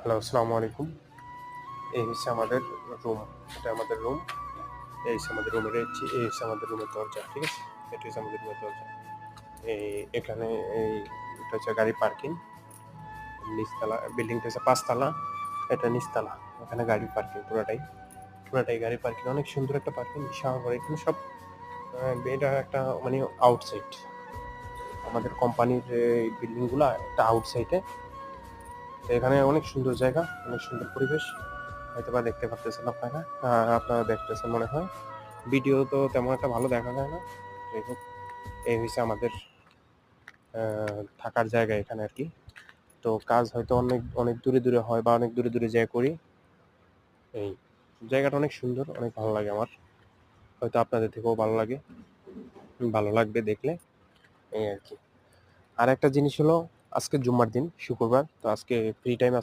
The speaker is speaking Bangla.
হ্যালো, আসসালামু আলাইকুম। এই হচ্ছে আমাদের রুম। এটা আমাদের রুম। এই হচ্ছে আমাদের রুমের এই হচ্ছে আমাদের রুমের দরজা। ঠিক আছে? এটা হচ্ছে আমাদের রুমের দরজা। এই এখানে এই এটা হচ্ছে গাড়ি পার্কিং। নিচতলা বিল্ডিংটা হচ্ছে ৫ তলা। এটা নিচতলা। এখানে গাড়ি পার্কিং পুরাটাই গাড়ি পার্কিং। অনেক সুন্দর একটা পার্কিং, বিশাল বড়। এখানে সব এটা একটা মানে আউটসাইড। আমাদের কোম্পানির এই বিল্ডিং গুলা একটা আউটসাইডে। তো এখানে অনেক সুন্দর জায়গা, অনেক সুন্দর পরিবেশ। হয়তোবা দেখতে পারতেছেন আপনারা। আপনারা দেখতেছেন মনে হয়। ভিডিও তো তেমন একটা ভালো দেখা যায় না। যাই হোক, এই হইছে আমাদের থাকার জায়গা এখানে আরকি। তো কাজ হয়তো অনেক দূরে হয় বা অনেক দূরে যেয়ে করি। এই জায়গাটা অনেক সুন্দর, অনেক ভালো লাগে আমার। হয়তো আপনাদের থেকেও ভালো লাগবে দেখলে, এই আরকি। আরেকটা জিনিস হলো, আজকে জুম্মার দিন, শুক্রবার। তো আজকে ফ্রি টাইম